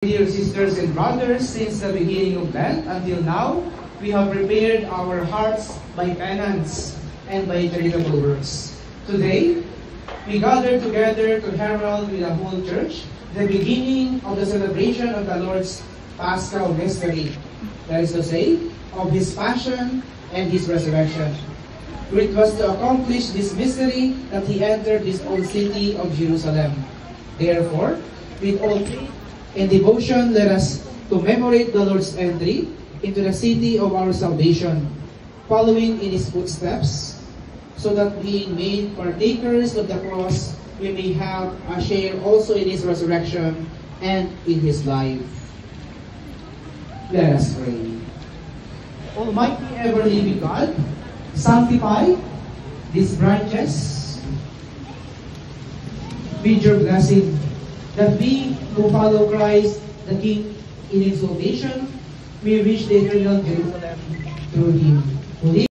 Dear sisters and brothers, since the beginning of Lent until now, we have prepared our hearts by penance and by charitable works. Today, we gather together to herald with the whole church the beginning of the celebration of the Lord's Paschal mystery, that is to say, of His Passion and His Resurrection. It was to accomplish this mystery that He entered His own city of Jerusalem. Therefore, with all faith and devotion, let us commemorate the Lord's entry into the city of our salvation, following in His footsteps, so that being made partakers of the cross, we may have a share also in His resurrection and in His life. Let us pray. Almighty ever-living God, sanctify these branches with your blessing, that we who follow Christ the King in exaltation may reach the eternal Jerusalem through Him.